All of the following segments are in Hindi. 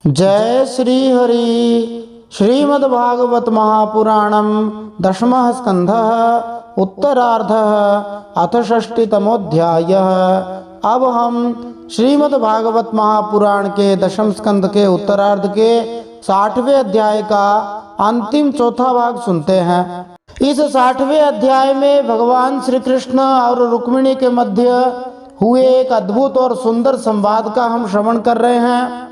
जय श्री हरि। श्रीमद्भागवत महापुराणम दशमः स्कंधः उत्तरार्धः अथ षष्टितमोऽध्यायः। अब हम श्रीमद्भागवत महापुराण के दशम स्कंद के उत्तरार्ध के 60वें अध्याय का अंतिम चौथा भाग सुनते हैं। इस 60वें अध्याय में भगवान श्री कृष्ण और रुक्मिणी के मध्य हुए एक अद्भुत और सुंदर संवाद का हम श्रवण कर रहे हैं।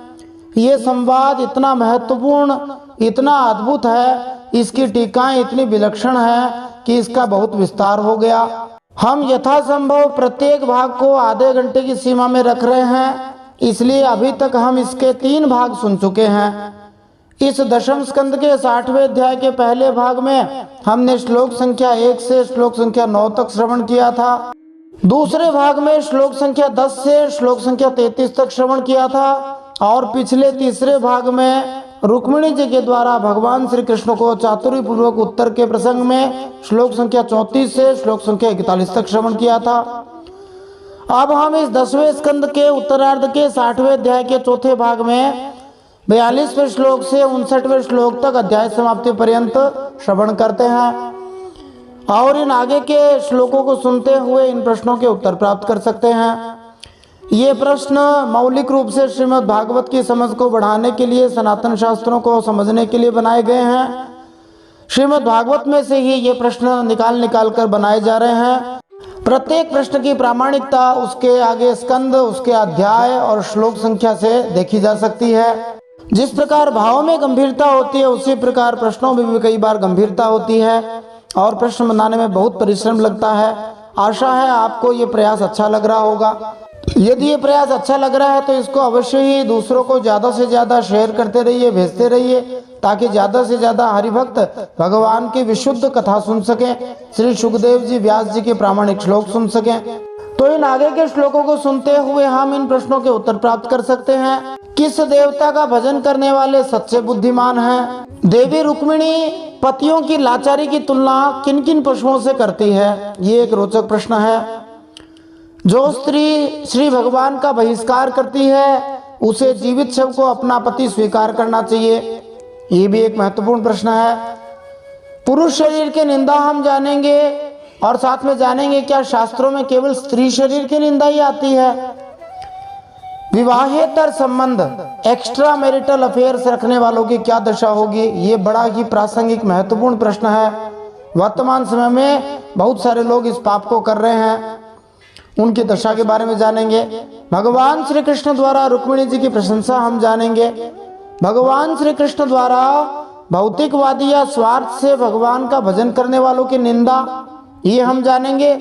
ये संवाद इतना महत्वपूर्ण, इतना अद्भुत है, इसकी टीकाएं इतनी विलक्षण है कि इसका बहुत विस्तार हो गया। हम यथासंभव प्रत्येक भाग को आधे घंटे की सीमा में रख रहे हैं, इसलिए अभी तक हम इसके 3 भाग सुन चुके हैं। इस दशम स्कंद के 60वें अध्याय के पहले भाग में हमने श्लोक संख्या 1 से श्लोक संख्या 9 तक श्रवण किया था। दूसरे भाग में श्लोक संख्या 10 से श्लोक संख्या 33 तक श्रवण किया था और पिछले तीसरे भाग में रुक्मिणी जी के द्वारा भगवान श्री कृष्ण को चातुर्य पूर्वक उत्तर के प्रसंग में श्लोक संख्या 34 से श्लोक संख्या 41 तक श्रवण किया था। अब हम इस 10वें स्कंद के उत्तरार्ध के 60वें अध्याय के चौथे भाग में 42वें श्लोक से 59वें श्लोक तक अध्याय समाप्ति पर्यंत श्रवण करते हैं और इन आगे के श्लोकों को सुनते हुए इन प्रश्नों के उत्तर प्राप्त कर सकते हैं। ये प्रश्न मौलिक रूप से श्रीमद् भागवत की समझ को बढ़ाने के लिए, सनातन शास्त्रों को समझने के लिए बनाए गए हैं। श्रीमद् भागवत में से ही ये प्रश्न निकाल कर बनाए जा रहे हैं। प्रत्येक प्रश्न की प्रामाणिकता उसके आगे स्कंद, उसके अध्याय और श्लोक संख्या से देखी जा सकती है। जिस प्रकार भाव में गंभीरता होती है, उसी प्रकार प्रश्नों में भी कई बार गंभीरता होती है और प्रश्न बनाने में बहुत परिश्रम लगता है। आशा है आपको ये प्रयास अच्छा लग रहा होगा। यदि ये प्रयास अच्छा लग रहा है तो इसको अवश्य ही दूसरों को ज़्यादा से ज़्यादा शेयर करते रहिए, भेजते रहिए, ताकि ज़्यादा से ज़्यादा हरिभक्त भगवान की विशुद्ध कथा सुन सकें, श्री सुखदेव जी, व्यास जी के प्रामाणिक श्लोक सुन सकें। तो इन आगे के श्लोकों को सुनते हुए हम इन प्रश्नों के उत्तर प्राप्त कर सकते हैं। किस देवता का भजन करने वाले सच्चे बुद्धिमान हैं? देवी रुक्मिणी पतियों की लाचारी की तुलना किन किन पशुओं से करती है? ये एक रोचक प्रश्न है। जो स्त्री श्री भगवान का बहिष्कार करती है, उसे जीवित शव को अपना पति स्वीकार करना चाहिए। ये भी एक महत्वपूर्ण प्रश्न है। पुरुष शरीर की निंदा हम जानेंगे और साथ में जानेंगे क्या शास्त्रों में केवल स्त्री शरीर की निंदा ही आती है? विवाहेतर संबंध, एक्स्ट्रा मैरिटल अफेयर्स रखने वालों की क्या दशा होगी? ये बड़ा ही प्रासंगिक महत्वपूर्ण प्रश्न है। वर्तमान समय में बहुत सारे लोग इस पाप को कर रहे हैं, उनकी दशा के बारे में जानेंगे। भगवान श्री कृष्ण द्वारा रुक्मिणी जी की प्रशंसा हम जानेंगे। भगवान श्री कृष्ण द्वारा भौतिकवादी या स्वार्थ से भगवान का भजन करने वालों की निंदा, ये हम जानेंगे।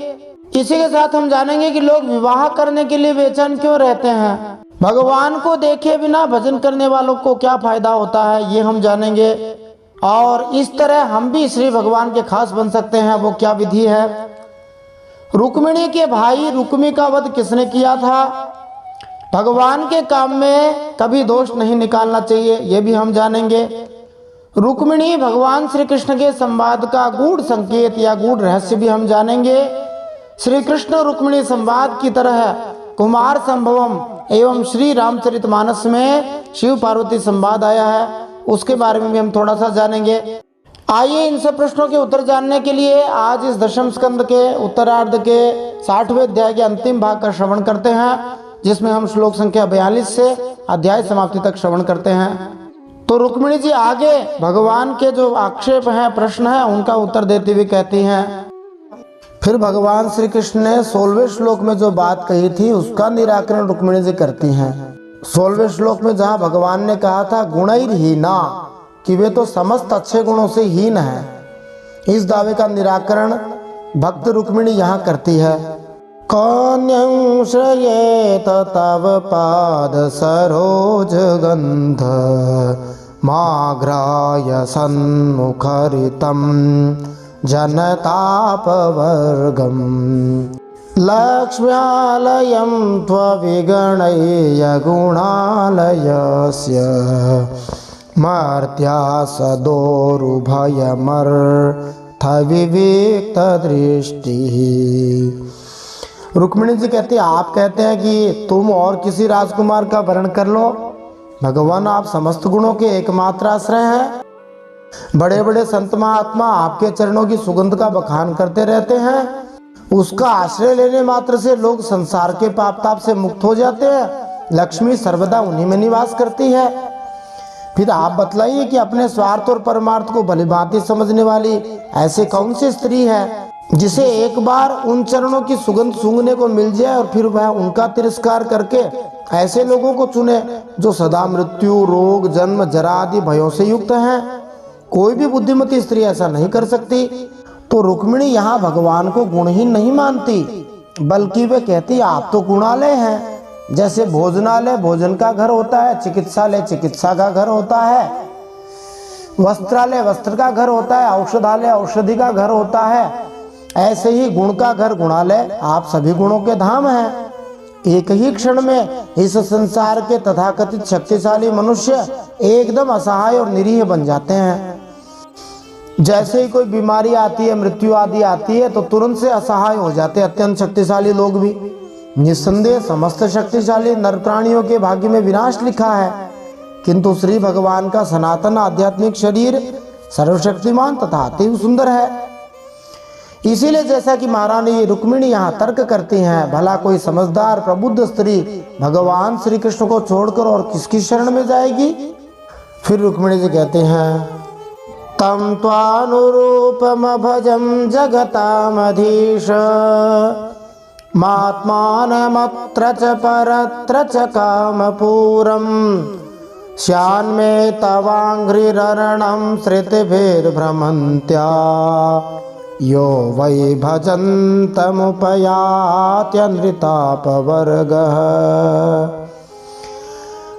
इसी के साथ हम जानेंगे कि लोग विवाह करने के लिए बेचैन क्यों रहते हैं। भगवान को देखे बिना भजन करने वालों को क्या फायदा होता है, ये हम जानेंगे। और इस तरह हम भी श्री भगवान के खास बन सकते हैं, वो क्या विधि है। रुक्मिणी के भाई रुक्मी का वध किसने किया था? भगवान के काम में कभी दोष नहीं निकालना चाहिए, ये भी हम जानेंगे। रुक्मिणी भगवान श्री कृष्ण के संवाद का गूढ़ संकेत या गूढ़ रहस्य भी हम जानेंगे। श्री कृष्ण रुक्मिणी संवाद की तरह कुमार संभवम एवं श्री रामचरितमानस में शिव पार्वती संवाद आया है, उसके बारे में भी हम थोड़ा सा जानेंगे। आइए इन सब प्रश्नों के उत्तर जानने के लिए आज इस दशम स्कंद के उत्तरार्ध के 60वें अध्याय के अंतिम भाग का श्रवण करते हैं, जिसमें हम श्लोक संख्या 42 से अध्याय समाप्ति तक श्रवण करते हैं। तो रुक्मिणी जी आगे भगवान के जो आक्षेप हैं, प्रश्न हैं, उनका उत्तर देते हुए कहती हैं। फिर भगवान श्री कृष्ण ने 16वें श्लोक में जो बात कही थी उसका निराकरण रुक्मिणी जी करती हैं। 16वें श्लोक में जहाँ भगवान ने कहा था गुणैर्हीना, कि वे तो समस्त अच्छे गुणों से हीन है, इस दावे का निराकरण भक्त रुक्मिणी यहाँ करती है। कौन्यं श्रयेत तव पाद सरोज गंध माघ्राय सन्मुखरितं जनतापवर्गम् लक्ष्म्यालयं त्वविगणय्य गुणालयस्य मर्त्या सदोरुभयमर्थ दृष्टि। रुक्मिणी जी कहती है, आप कहते हैं कि तुम और किसी राजकुमार का वर्ण कर लो, भगवान आप समस्त गुणों के एकमात्र आश्रय हैं। बड़े बड़े संत महात्मा आपके चरणों की सुगंध का बखान करते रहते हैं। उसका आश्रय लेने मात्र से लोग संसार के पाप ताप से मुक्त हो जाते हैं। लक्ष्मी सर्वदा उन्हीं में निवास करती है। फिर आप बतलाइए कि अपने स्वार्थ और परमार्थ को भलीभांति समझने वाली ऐसी कौन सी स्त्री है जिसे एक बार उन चरणों की सुगंध सूंघने को मिल जाए और फिर वह उनका तिरस्कार करके ऐसे लोगों को चुने जो सदा मृत्यु, रोग, जन्म, जरा आदि भयों से युक्त हैं। कोई भी बुद्धिमती स्त्री ऐसा नहीं कर सकती। तो रुक्मिणी यहाँ भगवान को गुणहीन नहीं मानती, बल्कि वे कहती आप तो गुणालय हैं। जैसे भोजनालय भोजन का घर होता है, चिकित्सालय चिकित्सा का घर होता है, वस्त्रालय वस्त्र का घर होता है, औषधालय औषधि का घर होता है, ऐसे ही गुण का घर गुणालय आप सभी गुणों के धाम हैं। एक ही क्षण में इस संसार के तथाकथित शक्तिशाली मनुष्य एकदम असहाय और निरीह बन जाते हैं। जैसे ही कोई बीमारी आती है, मृत्यु आदि आती है, तो तुरंत से असहाय हो जाते हैं अत्यंत शक्तिशाली लोग भी। निस्संदेह समस्त शक्तिशाली नर प्राणियों के भाग्य में विनाश लिखा है, किंतु श्री भगवान का सनातन आध्यात्मिक शरीर सर्वशक्तिमान तथा अति सुंदर है। इसीलिए जैसा कि महारानी रुक्मिणी यहाँ तर्क करती हैं, भला कोई समझदार प्रबुद्ध स्त्री भगवान श्री कृष्ण को छोड़कर और किसकी शरण में जाएगी। फिर रुक्मिणी जी कहते हैं तम त्वानुरूपम भजम जगतामधीश मात्मानमत्र च परत्र च कामपूरम श्यान्मे तवांघ्रिरणं श्रुतिभिर्भ्रमन्त्या यो वै भजन्तमुपयात्यनृतापवर्गः।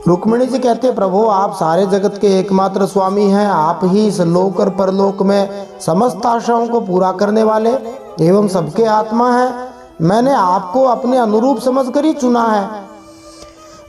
रुक्मिणी जी कहते हैं प्रभु आप सारे जगत के एकमात्र स्वामी हैं। आप ही इस लोक और परलोक में समस्त आशाओं को पूरा करने वाले एवं सबके आत्मा हैं। मैंने आपको अपने अनुरूप समझकर ही चुना है।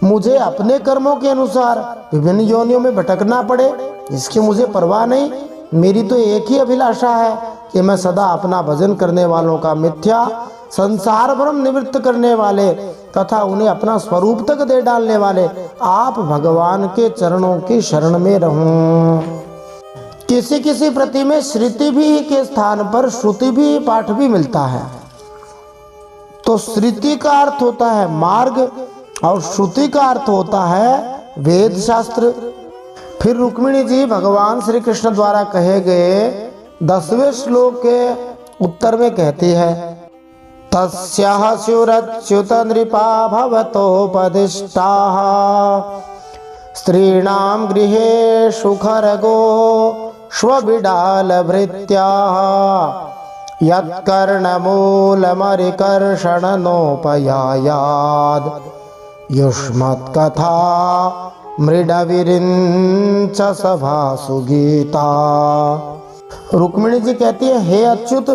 मुझे अपने कर्मों के अनुसार विभिन्न योनियों में भटकना पड़े इसकी मुझे परवाह नहीं। मेरी तो एक ही अभिलाषा है कि मैं सदा अपना भजन करने वालों का मिथ्या संसार भ्रम निवृत्त करने वाले तथा उन्हें अपना स्वरूप तक दे डालने वाले आप भगवान के चरणों की शरण में रहूं। किसी किसी प्रति में श्रुति भी के स्थान पर श्रुति भी पाठ भी मिलता है। तो श्रुति का अर्थ होता है मार्ग और श्रुति का अर्थ होता है वेद शास्त्र। फिर रुक्मिणी जी भगवान श्री कृष्ण द्वारा कहे गए 10वें श्लोक के उत्तर में कहती है तस्याः स्युरच्युत नृपा भवतोपदिष्टाः स्त्रीणां गृहेषु खरगो श्वबिडालभृत्याः यत्कर्णमूलमरिकर्षणनोपयायाद् युष्मत्कथा मृडविरिञ्च सभासु गीता। रुक्मिणी जी कहती है हे अच्युत,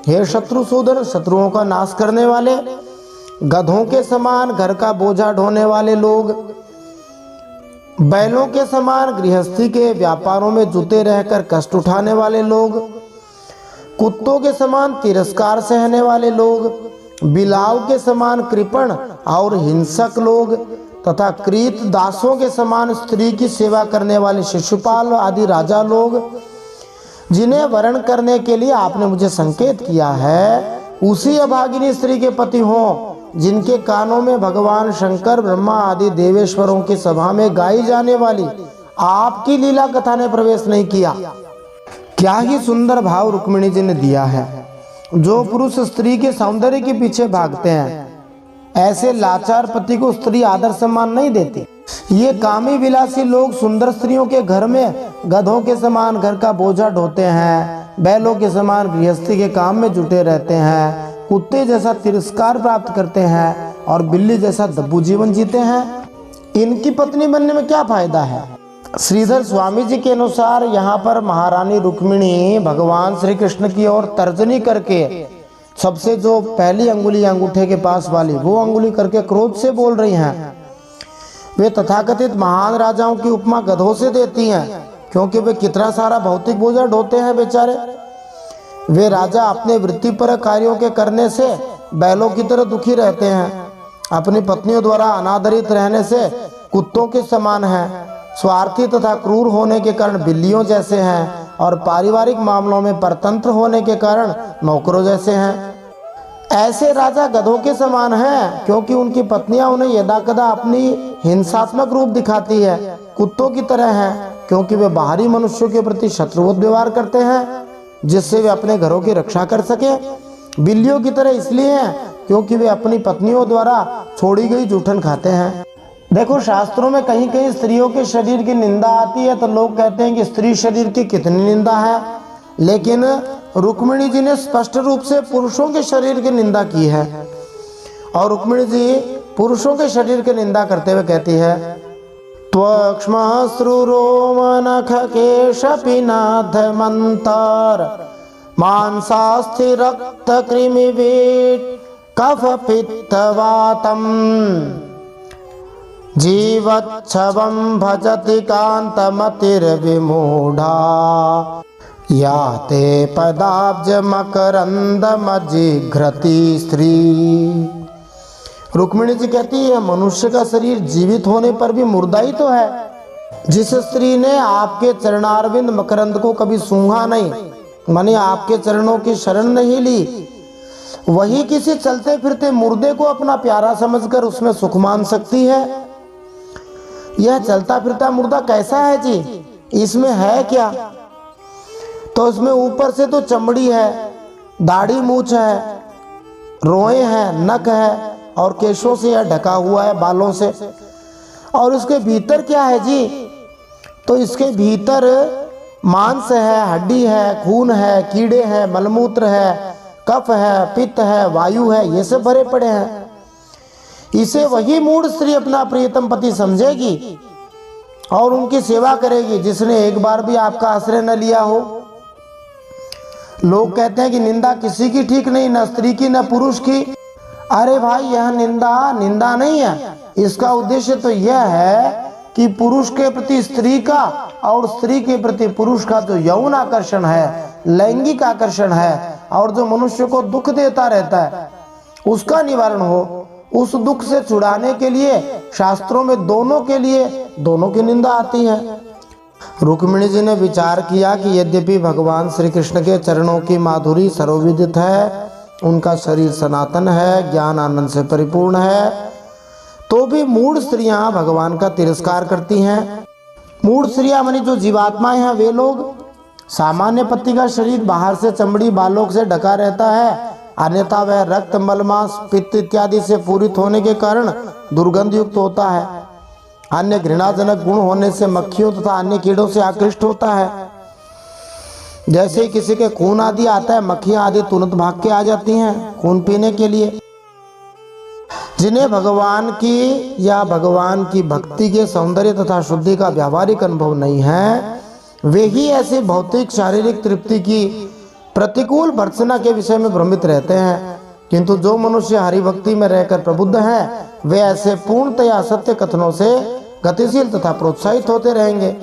हे शत्रुसूदन, शत्रुओं का नाश करने वाले, गधों के समान घर का बोझा ढोने वाले लोग, बैलों के समान गृहस्थी के व्यापारों में जुटे रहकर कष्ट उठाने वाले लोग, कुत्तों के समान तिरस्कार सहने वाले लोग, बिलाव के समान कृपण और हिंसक लोग तथा कृत दासों के समान स्त्री की सेवा करने वाले शिशुपाल आदि राजा लोग, जिन्हें वर्ण करने के लिए आपने मुझे संकेत किया है, उसी अभागिनी स्त्री के पति हों जिनके कानों में भगवान शंकर ब्रह्मा आदि देवेश्वरों की सभा में गाई जाने वाली आपकी लीला कथा ने प्रवेश नहीं किया। क्या ही सुंदर भाव रुक्मिणी जी ने दिया है। जो पुरुष स्त्री के सौंदर्य के पीछे भागते हैं, ऐसे लाचार पति को स्त्री आदर सम्मान नहीं देती। ये कामी विलासी लोग सुंदर स्त्रियों के घर में गधों के समान घर का बोझा ढोते हैं, बैलों के समान गृहस्थी के काम में जुटे रहते हैं, कुत्ते जैसा तिरस्कार प्राप्त करते हैं और बिल्ली जैसा दब्बू जीवन जीते हैं। इनकी पत्नी बनने में क्या फायदा है। श्रीधर स्वामी जी के अनुसार यहाँ पर महारानी रुक्मिणी भगवान श्री कृष्ण की ओर तर्जनी करके सबसे जो पहली अंगुली अंगूठे के पास वाली वो अंगुली करके क्रोध से बोल रही हैं। वे तथाकथित महान राजाओं की उपमा गधों से देती हैं, क्योंकि वे कितना सारा भौतिक बोझा ढोते हैं बेचारे। वे राजा अपने वृत्तिपर कार्यों के करने से बैलों की तरह दुखी रहते हैं, अपनी पत्नियों द्वारा अनादरित रहने से कुत्तों के समान हैं, स्वार्थी तथा क्रूर होने के कारण बिल्लियों जैसे हैं और पारिवारिक मामलों में परतंत्र होने के कारण नौकरों जैसे हैं। ऐसे राजा गधों के समान हैं, क्योंकि उनकी पत्नियां उन्हें यदाकदा अपनी हिंसात्मक रूप दिखाती है। कुत्तों की तरह हैं, क्योंकि वे बाहरी मनुष्यों के प्रति शत्रुवत व्यवहार करते हैं, जिससे वे अपने घरों की रक्षा कर सके। बिल्लियों की तरह इसलिए हैं, क्योंकि वे अपनी पत्नियों द्वारा छोड़ी गई जूठन खाते हैं। देखो, शास्त्रों में कहीं कहीं स्त्रियों के शरीर की निंदा आती है, तो लोग कहते हैं कि स्त्री शरीर की कितनी निंदा है, लेकिन रुक्मिणी जी ने स्पष्ट रूप से पुरुषों के शरीर की निंदा की है। और रुक्मिणी जी पुरुषों के शरीर की निंदा करते हुए कहती है, त्वक्ष्मश्रुरोमनख केशपिनाधमन्तर मांसास्थि रक्त कृमिवेट कफ पित्तवातम जीवच्छवं भजति कांतमतिर्विमूढ़ा याते पदाब्ज मकरंदमजिघ्रति स्त्री। रुक्मिणी जी कहती है, मनुष्य का शरीर जीवित होने पर भी मुर्दा ही तो है। जिस स्त्री ने आपके चरणारविंद मकरंद को कभी सूंघा नहीं, माने आपके चरणों की शरण नहीं ली, वही किसी चलते फिरते मुर्दे को अपना प्यारा समझकर उसमें सुख मान सकती है। यह चलता फिरता मुर्दा कैसा है जी, इसमें है क्या? तो इसमें ऊपर से तो चमड़ी है, दाढ़ी मूछ है, रोए हैं, नख है और केशों से यह ढका हुआ है, बालों से। और उसके भीतर क्या है जी? तो इसके भीतर मांस है, हड्डी है, खून है, कीड़े हैं, मलमूत्र है, कफ है, पित्त है, वायु है, ये सब भरे पड़े हैं। इसे वही मूढ़ स्त्री अपना प्रियतम पति समझेगी और उनकी सेवा करेगी, जिसने एक बार भी आपका आश्रय न लिया हो। लोग कहते हैं कि निंदा किसी की ठीक नहीं, न स्त्री की न पुरुष की। अरे भाई, यह निंदा नहीं है। इसका उद्देश्य तो यह है कि पुरुष के प्रति स्त्री का और स्त्री के प्रति पुरुष का जो यौन आकर्षण है, लैंगिक आकर्षण है, और जो मनुष्य को दुख देता रहता है, उसका निवारण हो। उस दुख से छुड़ाने के लिए शास्त्रों में दोनों की निंदा आती है। रुक्मिणी जी ने विचार किया कि यद्यपि भगवान श्री कृष्ण के चरणों की माधुरी सर्वविदित है, उनका शरीर सनातन है, ज्ञान आनंद से परिपूर्ण है, तो भी मूढ़ स्त्रियां भगवान का तिरस्कार करती हैं। मूढ़ स्त्रियां मानी जो जीवात्माएं हैं, वे लोग, सामान्य पति का शरीर बाहर से चमड़ी बालों से ढका रहता है, अन्यथा वह रक्त, मलमांस, पित्त इत्यादि से पूरित होने के कारण दुर्गंध युक्त होता है। अन्य घृणाजनक गुण होने से मक्खियों तथा अन्य कीड़ों से आकृष्ट होता है। जैसे किसी के खून आदि आता है, मक्खियां आदि तुरंत भाग के आ जाती हैं खून पीने के लिए। जिन्हें भगवान की या भगवान की भक्ति के सौंदर्य तथा शुद्धि का व्यावहारिक अनुभव नहीं है, वे ही ऐसे भौतिक शारीरिक तृप्ति की प्रतिकूल भर्त्सना के विषय में भ्रमित रहते हैं। किंतु जो मनुष्य हरि भक्ति में रहकर प्रबुद्ध हैं, वे ऐसे पूर्णतया सत्य कथनों से गतिशील तथा प्रोत्साहित होते रहेंगे।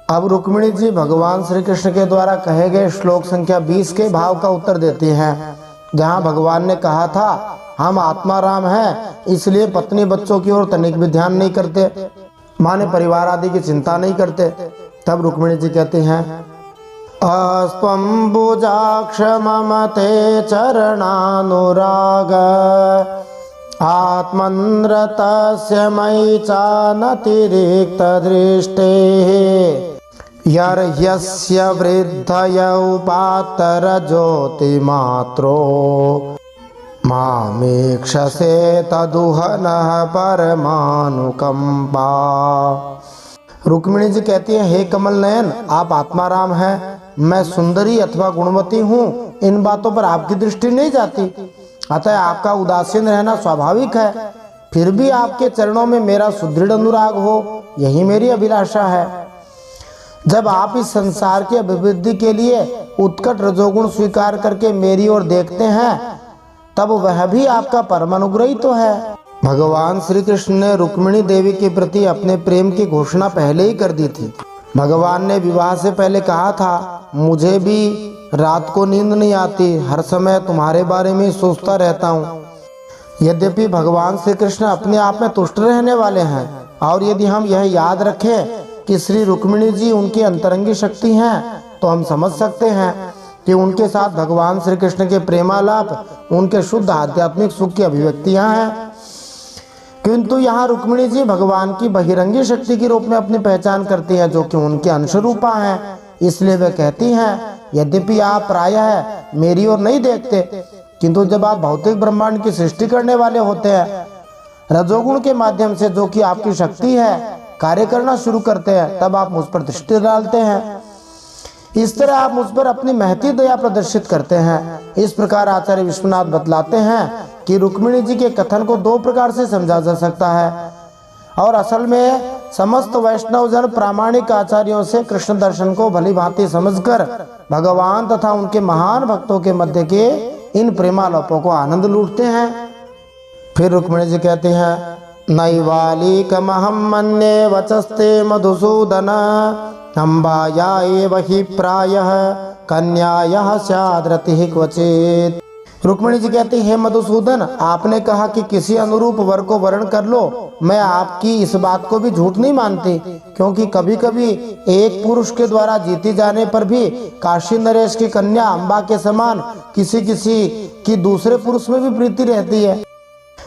अब रुक्मिणी जी भगवान श्री कृष्ण के द्वारा कहे गए श्लोक संख्या 20 के भाव का उत्तर देती हैं, जहाँ भगवान ने कहा था, हम आत्मा राम हैं, इसलिए पत्नी बच्चों की ओर तनिक भी ध्यान नहीं करते, माने परिवार आदि की चिंता नहीं करते। तब रुक्मिणी जी कहती हैं, अस्त्वम्बुजाक्ष मम ते चरणानुराग आत्मन्रतस्य मयि चानतिरिक्त दृष्टेः यस्य वृद्धयौ पातर ज्योतिमात्रो मामेक्षसे तदुहनः परमानुकंपा। रुक्मिणी जी कहती हैं, हे कमल नयन, आप आत्माराम हैं, मैं सुंदरी अथवा गुणवती हूँ, इन बातों पर आपकी दृष्टि नहीं जाती, अतः आपका उदासीन रहना स्वाभाविक है। फिर भी आपके चरणों में मेरा सुदृढ़ अनुराग हो, यही मेरी अभिलाषा है। जब आप इस संसार की अभिवृद्धि के लिए उत्कट रजोगुण स्वीकार करके मेरी ओर देखते हैं, तब वह भी आपका परम अनुग्रही तो है। भगवान श्री कृष्ण ने रुक्मिणी देवी के प्रति अपने प्रेम की घोषणा पहले ही कर दी थी। भगवान ने विवाह से पहले कहा था, मुझे भी रात को नींद नहीं आती, हर समय तुम्हारे बारे में सोचता रहता हूँ। यद्यपि भगवान श्री कृष्ण अपने आप में तुष्ट रहने वाले हैं, और यदि हम यह याद रखें कि श्री रुक्मिणी जी उनकी अंतरंगी शक्ति हैं, तो हम समझ सकते हैं कि उनके साथ भगवान श्री कृष्ण के प्रेमालाप उनके शुद्ध आध्यात्मिक सुख की अभिव्यक्तियां हैं। किंतु यहाँ रुक्मिणी जी भगवान की बहिरंगी शक्ति के रूप में अपनी पहचान करती हैं, जो कि उनके अंशरूपा हैं। इसलिए वे कहती हैं, यद्यपि आप प्रायः मेरी ओर नहीं देखते, किंतु जब आप भौतिक ब्रह्मांड की सृष्टि करने वाले होते हैं, रजोगुण के माध्यम से जो कि आपकी शक्ति है कार्य करना शुरू करते हैं, तब आप मुझ पर दृष्टि डालते हैं। इस तरह आप मुझ पर अपनी महती दया प्रदर्शित करते हैं। इस प्रकार आचार्य विश्वनाथ बतलाते हैं कि रुक्मिणी जी के कथन को दो प्रकार से समझा जा सकता है, और असल में समस्त वैष्णव जन प्रामाणिक आचार्यों से कृष्ण दर्शन को भली भांति समझकर भगवान तथा उनके महान भक्तों के मध्य के इन प्रेमालापों को आनंद लूटते हैं। फिर रुक्मिणी जी कहते हैं, नैवालिकमहं मन्ये वचस्ते मधुसूदन अम्बाया एव हि प्रायः कन्यायः स्याद् रतिः क्वचित्। रुक्मिणी जी कहती है, मधुसूदन, आपने कहा कि किसी अनुरूप वर को वर्ण कर लो। मैं आपकी इस बात को भी झूठ नहीं मानती, क्योंकि कभी कभी एक पुरुष के द्वारा जीती जाने पर भी काशी नरेश की कन्या अम्बा के समान किसी किसी की दूसरे पुरुष में भी प्रीति रहती है।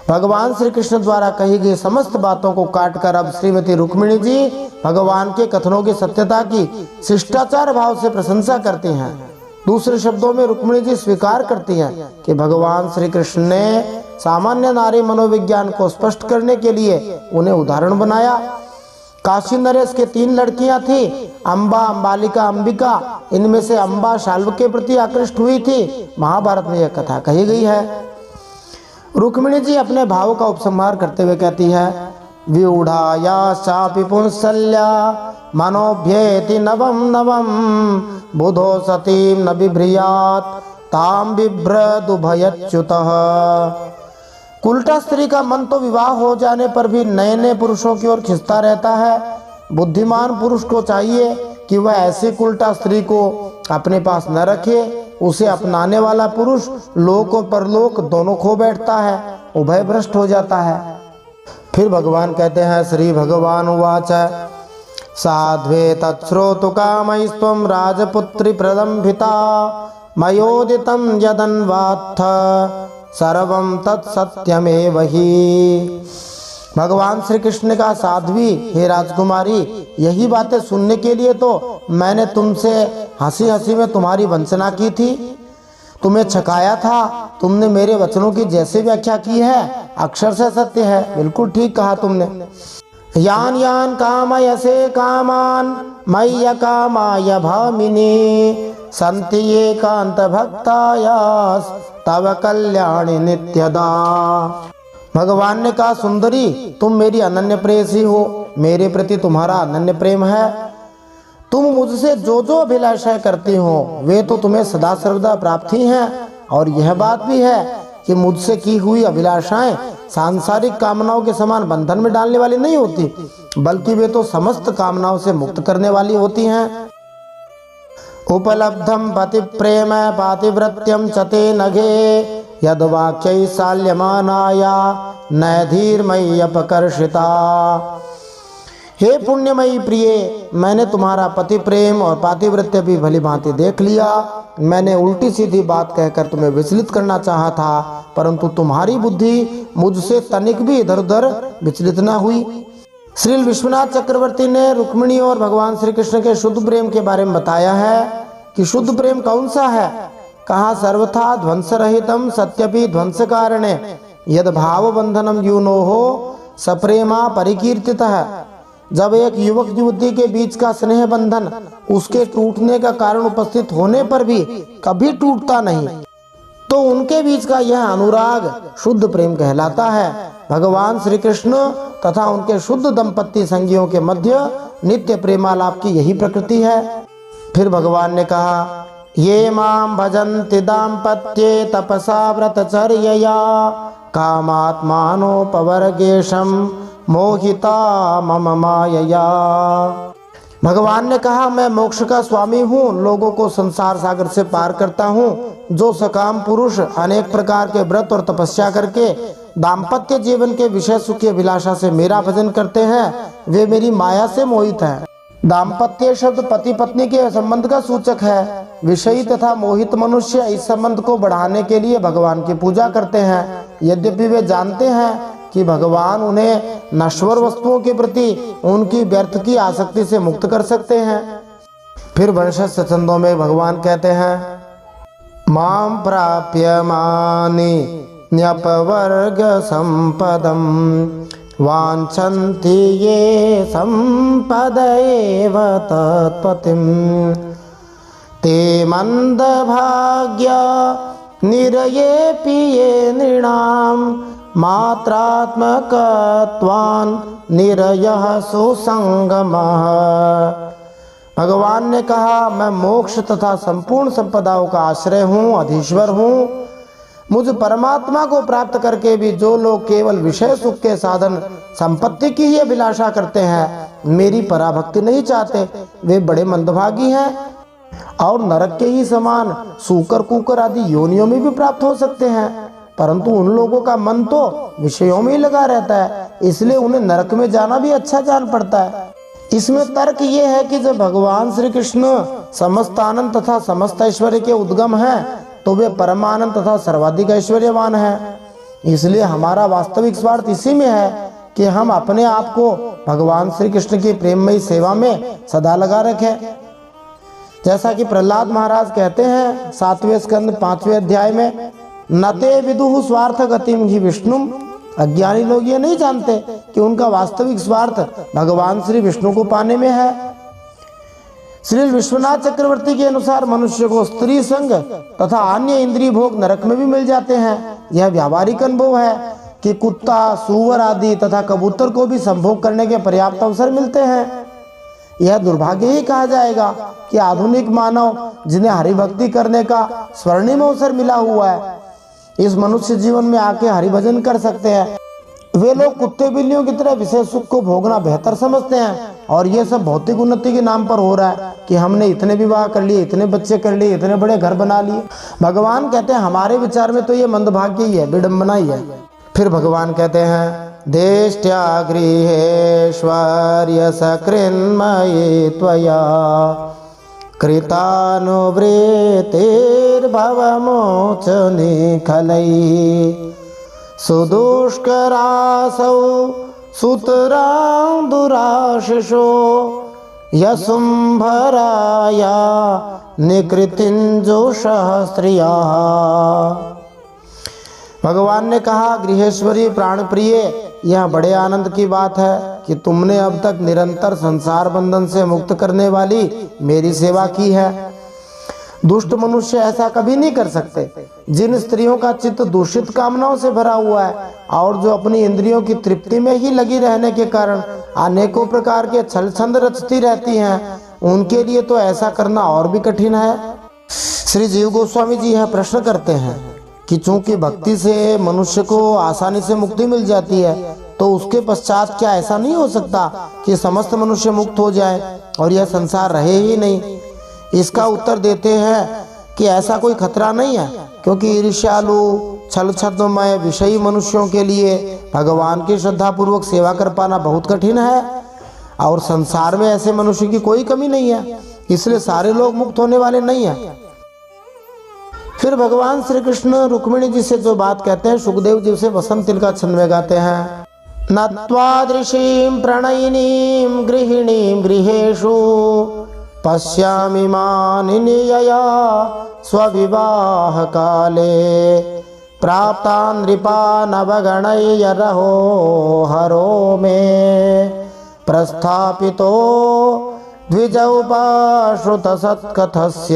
भगवान श्री कृष्ण द्वारा कही गई समस्त बातों को काटकर अब श्रीमती रुक्मिणी जी भगवान के कथनों की सत्यता की शिष्टाचार भाव से प्रशंसा करती हैं। दूसरे शब्दों में रुक्मिणी जी स्वीकार करती हैं कि भगवान श्री कृष्ण ने सामान्य नारी मनोविज्ञान को स्पष्ट करने के लिए उन्हें उदाहरण बनाया। काशी नरेश के 3 लड़कियां थी, अम्बा, अम्बालिका, अंबिका। इनमें से अम्बा शाल्व के प्रति आकृष्ट हुई थी। महाभारत में यह कथा कही गई है। रुक्मिणी जी अपने भाव का उपसंहार करते हुए कहती है, व्यूढ़ाया चापि पुंसल्या मनोभ्येति नवम नवम बुधो सतीम न बिभ्रियात ताम बिभ्रदुभयच्युतः। उल्टा स्त्री का मन तो विवाह हो जाने पर भी नए नए पुरुषों की ओर खिंचता रहता है। बुद्धिमान पुरुष को चाहिए कि वह ऐसी उल्टा स्त्री को अपने पास न रखे। उसे अपनाने वाला पुरुष लोक और परलोक दोनों खो बैठता है, उभय भ्रष्ट हो जाता है। फिर भगवान कहते हैं, श्री भगवान उवाच साध्वे तच्छ्रोतु कामैस्त्वं राजपुत्री प्रदम्भिता मयोदितं यदन्वात्थ सर्वं तत्सत्यमेव हि। भगवान श्री कृष्ण का, साध्वी हे राजकुमारी, यही बातें सुनने के लिए तो मैंने तुमसे हंसी हंसी में तुम्हारी वंचना की थी, तुम्हें छकाया था। तुमने मेरे वचनों की जैसे व्याख्या की है अक्षर से सत्य है, बिल्कुल ठीक कहा तुमने। यान यान कामयसे कामान मय्य कामाय भामिनी संति एकांत भक्तायास तव कल्याणी नित्यदा। भगवान ने कहा, सुंदरी, तुम मेरी अनन्य प्रेयसी हो, मेरे प्रति तुम्हारा अनन्य प्रेम है। तुम मुझसे जो जो अभिलाषाएं करती हो वे तो तुम्हें सदा सर्वदा प्राप्त ही हैं। और यह बात भी है कि मुझसे की हुई अभिलाषाएं सांसारिक कामनाओं के समान बंधन में डालने वाली नहीं होती, बल्कि वे तो समस्त कामनाओं से मुक्त करने वाली होती हैं। उपलब्धम पति प्रेम पातिव्रत्यम चते नघे यद वाक्य साल्यमानाया नैधीर्मयी अपकर्षिता। हे पुण्यमयी प्रिय, मैंने तुम्हारा पति प्रेम और पातिव्रत्य भी भली भांति देख लिया। मैंने उल्टी सीधी बात कहकर तुम्हें विचलित करना चाहा था, परंतु तुम्हारी बुद्धि मुझसे तनिक भी इधर उधर विचलित न हुई। श्री विश्वनाथ चक्रवर्ती ने रुक्मिणी और भगवान श्री कृष्ण के शुद्ध प्रेम के बारे में बताया है कि शुद्ध प्रेम कौन सा है। कहा, सर्वथा ध्वंस रहितम सत्यपि ध्वंस कारणे यद भाव बंधनम यूनोहो सप्रेमा परिकीर्तितः। जब एक युवक युवती के बीच का स्नेह बंधन उसके टूटने का कारण उपस्थित होने पर भी कभी टूटता नहीं, तो उनके बीच का यह अनुराग शुद्ध प्रेम कहलाता है। भगवान श्री कृष्ण तथा उनके शुद्ध दंपत्ति संगियों के मध्य नित्य प्रेमालाप की यही प्रकृति है। फिर भगवान ने कहा, ये मां भजन्ति दाम्पत्ये तपसा व्रतचर्यया कामात्मानोपवर्गेशम मोहिता मम मायया। भगवान ने कहा, मैं मोक्ष का स्वामी हूँ, लोगों को संसार सागर से पार करता हूँ। जो सकाम पुरुष अनेक प्रकार के व्रत और तपस्या करके दाम्पत्य जीवन के विषय सुख की अभिलाषा से मेरा भजन करते हैं, वे मेरी माया से मोहित हैं। दाम्पत्य शब्द पति पत्नी के संबंध का सूचक है। विषयी तथा मोहित मनुष्य इस संबंध को बढ़ाने के लिए भगवान की पूजा करते हैं, यद्यपि वे जानते हैं कि भगवान उन्हें नश्वर वस्तुओं के प्रति उनकी व्यर्थ की आसक्ति से मुक्त कर सकते हैं। फिर वंशज छंदों में भगवान कहते हैं, मां प्राप्य मानि न्यपवर्ग संपदम वांछन्ति ये संपदैव तत्पतिं ते मंदभाग्य निरयेऽपि ये नृणां मात्रात्मकत्वान् निरयः सुसंगमः। भगवान ने कहा, मैं मोक्ष तथा संपूर्ण संपदाओं का आश्रय हूँ, अधीश्वर हूँ। मुझ परमात्मा को प्राप्त करके भी जो लोग केवल विषय सुख के साधन संपत्ति की ही अभिलाषा करते हैं, मेरी पराभक्ति नहीं चाहते, वे बड़े मंदभागी हैं और नरक के ही समान सूकर कुकर आदि योनियों में भी प्राप्त हो सकते हैं। परंतु उन लोगों का मन तो विषयों में ही लगा रहता है, इसलिए उन्हें नरक में जाना भी अच्छा जान पड़ता है। इसमें तर्क ये है कि जब भगवान श्री कृष्ण समस्त आनंद तथा समस्त ऐश्वर्य के उद्गम हैं, तो वे परमानंद तथा सर्वाधिक ऐश्वर्यवान हैं। इसलिए हमारा वास्तविक स्वार्थ इसी में है कि हम अपने आप को भगवान श्री कृष्ण की प्रेममयी सेवा में सदा लगा रखें। जैसा कि प्रहलाद महाराज कहते हैं 7वें स्कंद 5वें अध्याय में, नते विदुः स्वार्थ गतिम हि विष्णुम। अज्ञानी लोग ये नहीं जानते कि उनका वास्तविक स्वार्थ भगवान श्री विष्णु को पाने में है। श्री विश्वनाथ चक्रवर्ती के अनुसार मनुष्य को स्त्री संग तथा अन्य इंद्रिय भोग नरक में भी मिल जाते हैं। यह व्यावहारिक अनुभव है कि कुत्ता, सूअर आदि तथा कबूतर को भी संभोग करने के पर्याप्त अवसर मिलते हैं। यह दुर्भाग्य ही कहा जाएगा कि आधुनिक मानव, जिन्हें हरिभक्ति करने का स्वर्णिम अवसर मिला हुआ है, इस मनुष्य जीवन में आके हरिभजन कर सकते हैं। वे लोग कुत्ते बिल्लियों की तरह विषय सुख को भोगना बेहतर समझते हैं, और ये सब भौतिक उन्नति के नाम पर हो रहा है कि हमने इतने विवाह कर लिए, इतने बच्चे कर लिए, इतने बड़े घर बना लिए। भगवान कहते हैं हमारे विचार में तो ये मंदभाग्य ही है, विडंबना ही है। फिर भगवान कहते हैं, देष्ट्या गृहेश्वर्य सकृन्मयी त्वया कृतानुवृत्तिर्भवमोचने खलैः सुदुष्करासौ सुतरां दुराशिषो यसुंभराया निकृतिंजोषः स्त्रियाः। भगवान ने कहा, गृहेश्वरी प्राण प्रिय, यह बड़े आनंद की बात है कि तुमने अब तक निरंतर संसार बंधन से मुक्त करने वाली मेरी सेवा की है। दुष्ट मनुष्य ऐसा कभी नहीं कर सकते। जिन स्त्रियों का चित्त दूषित कामनाओं से भरा हुआ है और जो अपनी इंद्रियों की तृप्ति में ही लगी रहने के कारण अनेकों प्रकार के छल छंद रचती रहती हैं, उनके लिए तो ऐसा करना और भी कठिन है। श्री जीव गोस्वामी जी यह प्रश्न करते हैं कि चूंकि भक्ति से मनुष्य को आसानी से मुक्ति मिल जाती है, तो उसके पश्चात क्या ऐसा नहीं हो सकता कि समस्त मनुष्य मुक्त हो जाए और यह संसार रहे ही नहीं? इसका उत्तर देते हैं कि ऐसा कोई खतरा नहीं है, क्योंकि ईर्ष्यालु छल छद्ममय विषयी मनुष्यों के लिए भगवान की श्रद्धापूर्वक सेवा कर पाना बहुत कठिन है, और संसार में ऐसे मनुष्य की कोई कमी नहीं है, इसलिए सारे लोग मुक्त होने वाले नहीं हैं। फिर भगवान श्री कृष्ण रुक्मिणी जी से जो बात कहते हैं, सुखदेव जी से वसंत तिल का छंद में गाते हैं, नत्वादृशीं प्रणयिनीं गृहिणीं गृहेषु पश्यामि मानिनीयया स्वविवाह काले प्राप्ता नृपा नवगणैर्यरहो हरो मे प्रस्थापितो द्विजौपाश्रुत सत्कथस्य।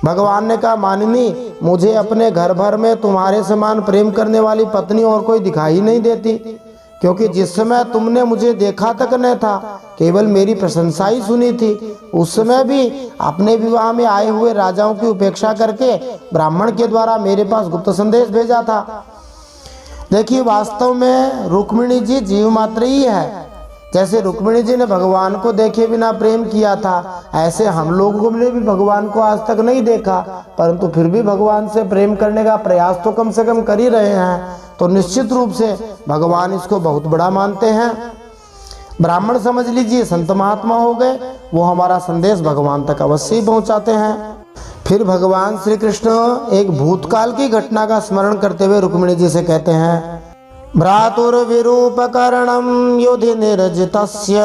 भगवान ने कहा, मानिनी, मुझे अपने घर भर में तुम्हारे समान प्रेम करने वाली पत्नी और कोई दिखाई नहीं देती, क्योंकि जिस समय तुमने मुझे देखा तक नहीं था, केवल मेरी प्रशंसा ही सुनी थी, उस समय भी अपने विवाह में आए हुए राजाओं की उपेक्षा करके ब्राह्मण के द्वारा मेरे पास गुप्त संदेश भेजा था। देखिए, वास्तव में रुक्मिणी जी जीव मात्र ही है, जैसे रुक्मिणी जी ने भगवान को देखे बिना प्रेम किया था, ऐसे हम लोगों ने भी भगवान को आज तक नहीं देखा, परंतु फिर भी भगवान से प्रेम करने का प्रयास तो कम से कम कर ही रहे हैं। तो निश्चित रूप से भगवान इसको बहुत बड़ा मानते हैं। ब्राह्मण समझ लीजिए, संत महात्मा हो गए, वो हमारा संदेश भगवान तक अवश्य ही पहुंचाते हैं। फिर भगवान श्री कृष्ण एक भूतकाल की घटना का स्मरण करते हुए रुक्मिणी जी से कहते हैं, भ्रातुर्विरूपकरणं युधि निर्जितस्य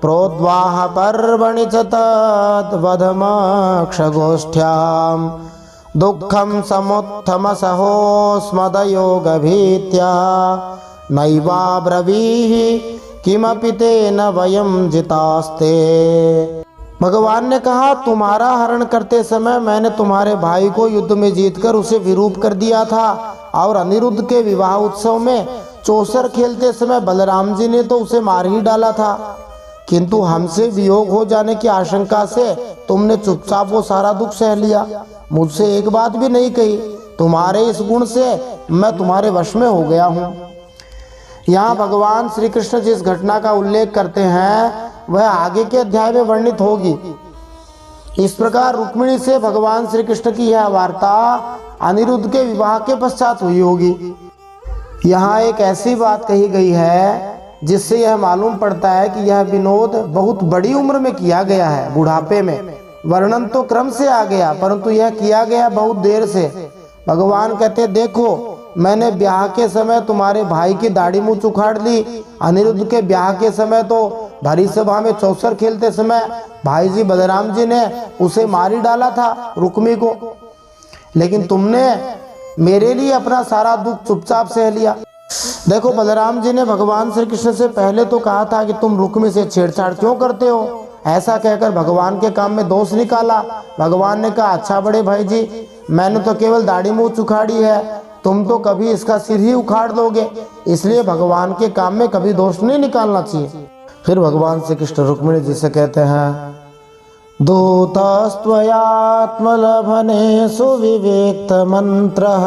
प्रोद्वाह पर्वणि च तद्वधमक्षगोष्ठ्यां दुःखं समुत्थमसहोस्मदयोगभीत्या नैवाब्रवीः किमपि तेन वयं जितास्ते। भगवान ने कहा, तुम्हारा हरण करते समय मैंने तुम्हारे भाई को युद्ध में जीतकर उसे विरूप कर दिया था, और अनिरुद्ध के विवाह उत्सव में चौसर खेलते समय बलराम जी ने तो उसे मार ही डाला था, किंतु हमसे वियोग हो जाने की आशंका से तुमने चुपचाप वो सारा दुख सह लिया, मुझसे एक बात भी नहीं कही। तुम्हारे इस गुण से मैं तुम्हारे वश में हो गया हूँ। यहाँ भगवान श्री कृष्ण जिस घटना का उल्लेख करते हैं वह आगे के अध्याय में वर्णित होगी। इस प्रकार रुक्मिणी से भगवान श्री कृष्ण की यह वार्ता अनिरुद्ध के विवाह के पश्चात हुई होगी। यहाँ एक ऐसी बात कही गई है जिससे यह मालूम पड़ता है कि यह विनोद बहुत बड़ी उम्र में किया गया है, बुढ़ापे में। वर्णन तो क्रम से आ गया, परंतु यह किया गया बहुत देर से। भगवान कहते, देखो मैंने ब्याह के समय तुम्हारे भाई की दाढ़ी मूछ उखाड़ ली, अनिरुद्ध के ब्याह के समय तो भरी सभा में चौसर खेलते समय भाई जी बलराम जी ने उसे मार ही डाला था रुक्मी को, लेकिन तुमने मेरे लिए अपना सारा दुख चुपचाप सह लिया। देखो, बलराम जी ने भगवान श्री कृष्ण से पहले तो कहा था कि तुम रुक्मी से छेड़छाड़ क्यों करते हो, ऐसा कहकर भगवान के काम में दोष निकाला। भगवान ने कहा, अच्छा बड़े भाई जी, मैंने तो केवल दाढ़ी मूछ उखाड़ी है, तुम तो कभी इसका सिर ही उखाड़ दोगे, इसलिए भगवान के काम में कभी दोष नहीं निकालना चाहिए। फिर भगवान श्री कृष्ण रुक्मिणी जी से कहते हैं, दूतस्त्वयात्मलभने सुविवेक्त मंत्रः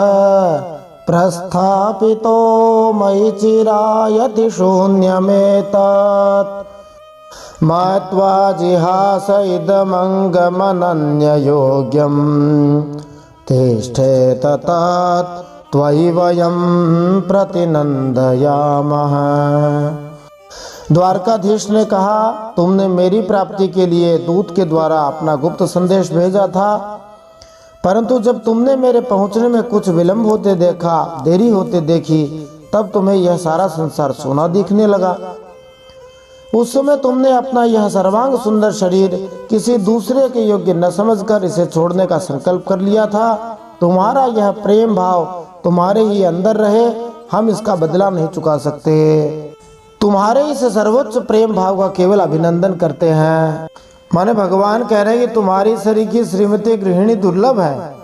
प्रस्थापितो मयि चिरायति शून्यमेतत् मत्वा जिहास इदमङ्गमनन्ययोग्यं तिष्ठेत तत् त्वयि वयं प्रतिनंदयामः। द्वारकाधीश ने कहा, तुमने मेरी प्राप्ति के लिए दूत के द्वारा अपना गुप्त संदेश भेजा था, परंतु जब तुमने मेरे पहुंचने में कुछ विलंब होते देखा, देरी होते देखी, तब तुम्हें यह सारा संसार सोना दिखने लगा। उस समय तुमने अपना यह सर्वांग सुंदर शरीर किसी दूसरे के योग्य न समझकर इसे छोड़ने का संकल्प कर लिया था। तुम्हारा यह प्रेम भाव तुम्हारे ही अंदर रहे, हम इसका बदला नहीं चुका सकते। तुम्हारे इस सर्वोच्च प्रेम भाव का केवल अभिनंदन करते हैं। माने भगवान कह रहे हैं कि तुम्हारी सरीखी श्रीमती गृहिणी दुर्लभ है।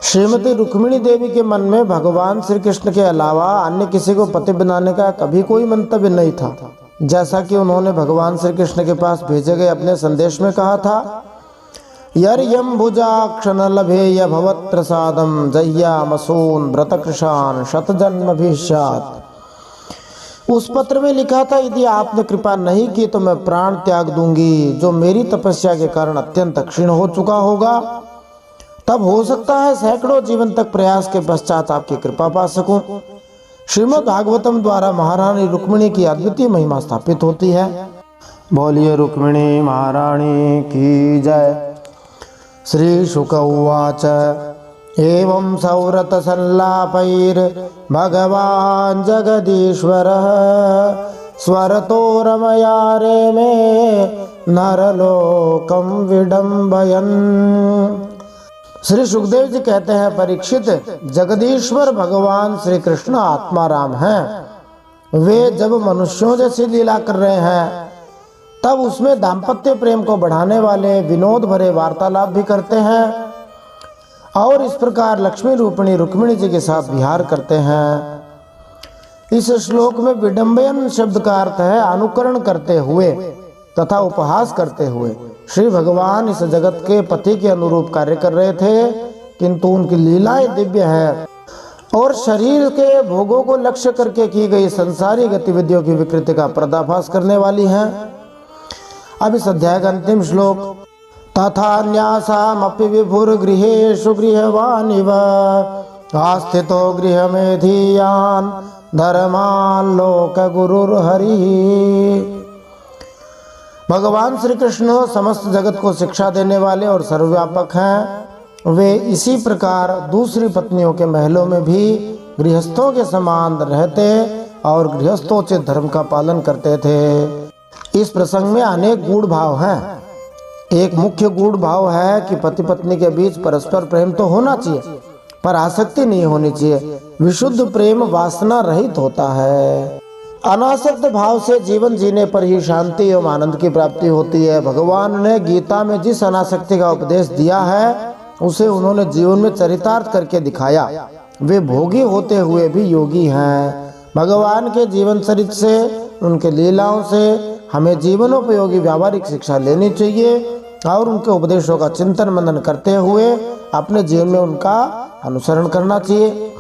श्रीमती रुक्मिणी देवी के मन में भगवान श्री कृष्ण के अलावा अन्य किसी को पति बनाने का कभी कोई मंतव्य नहीं था, जैसा कि उन्होंने भगवान श्री कृष्ण के पास भेजे गए अपने संदेश में कहा था, यम भुजाक्षण लभेय भवत् प्रसादम जय्यामसून व्रतकृशान शतजन्म भीष्यात्। उस पत्र में लिखा था, यदि आपने कृपा नहीं की तो मैं प्राण त्याग दूंगी, जो मेरी तपस्या के कारण अत्यंत क्षीण हो चुका होगा। तब हो सकता है सैकड़ों जीवन तक प्रयास के पश्चात आपकी कृपा पा सकूं। श्रीमद् भागवतम द्वारा महारानी रुक्मिणी की अद्वितीय महिमा स्थापित होती है। बोलिए रुक्मिणी महारानी की जय। श्री शुक उवाच एवं सौरत संलापैर भगवान जगदीश्वरः स्वरतो रमयारे में नरलोकम विडम्बयन्। श्री सुखदेव जी कहते हैं, परीक्षित, जगदीश्वर भगवान श्री कृष्ण आत्माराम हैं। वे जब मनुष्यों जैसी लीला कर रहे हैं तब उसमें दाम्पत्य प्रेम को बढ़ाने वाले विनोद भरे वार्तालाप भी करते हैं और इस प्रकार लक्ष्मी रूपिणी रुक्मिणी जी के साथ विहार करते हैं। इस श्लोक में विडंबन शब्द का अर्थ है अनुकरण करते हुए तथा उपहास करते हुए। श्री भगवान इस जगत के पति के अनुरूप कार्य कर रहे थे, किंतु उनकी लीलाएं दिव्य है। और शरीर के भोगों को लक्ष्य करके की गई संसारी गतिविधियों की विकृति का पर्दाफाश करने वाली हैं। अब इस अध्याय का अंतिम श्लोक, तथा न्यासामपि विभुर्गृहेषु गृहवानिव आस्थितो गृहमेधियान् धर्मान् लोक गुरुर्हरि। भगवान श्री कृष्ण समस्त जगत को शिक्षा देने वाले और सर्वव्यापक हैं। वे इसी प्रकार दूसरी पत्नियों के महलों में भी गृहस्थों के समान रहते और गृहस्थोचित धर्म का पालन करते थे। इस प्रसंग में अनेक गूढ़ भाव हैं। एक मुख्य गूढ़ भाव है कि पति पत्नी के बीच परस्पर प्रेम तो होना चाहिए, पर आसक्ति नहीं होनी चाहिए। विशुद्ध प्रेम वासना रहित होता है। अनासक्त भाव से जीवन जीने पर ही शांति एवं आनंद की प्राप्ति होती है। भगवान ने गीता में जिस अनासक्ति का उपदेश दिया है उसे उन्होंने जीवन में चरितार्थ करके दिखाया। वे भोगी होते हुए भी योगी हैं। भगवान के जीवन चरित्र से, उनके लीलाओं से हमें जीवनोपयोगी व्यावहारिक शिक्षा लेनी चाहिए और उनके उपदेशों का चिंतन मनन करते हुए अपने जीवन में उनका अनुसरण करना चाहिए।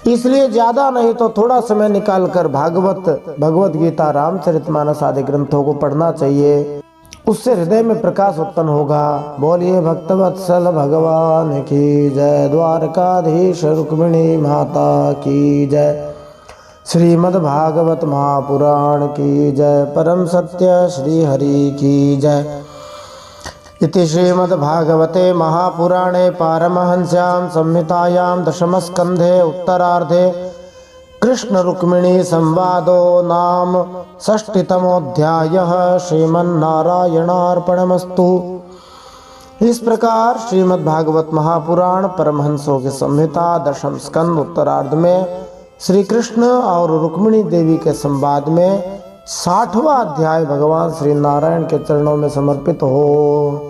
इसलिए ज्यादा नहीं तो थोड़ा समय निकालकर भगवत गीता, रामचरितमानस आदि ग्रंथों को पढ़ना चाहिए। उससे हृदय में प्रकाश उत्पन्न होगा। बोलिए भक्तवत्सल भगवान की जय। द्वारकाधीश रुक्मिणी माता की जय। श्रीमद् भागवत महापुराण की जय। परम सत्य श्री हरि की जय। इति श्रीमद्भागवते महापुराणे पारमहंस्यां संहितायां दशमस्कन्धे उत्तरार्धे कृष्ण रुक्मिणी संवादो नाम षष्ठीतमोऽध्यायः। श्रीमन्नारायणार्पणमस्तु। इस प्रकार श्रीमद्भागवत महापुराण परमहंसों की संहिता दशम स्कंद उत्तरार्ध में श्री कृष्ण और रुक्मिणी देवी के संवाद में 60वां अध्याय भगवान श्री नारायण के चरणों में समर्पित हो।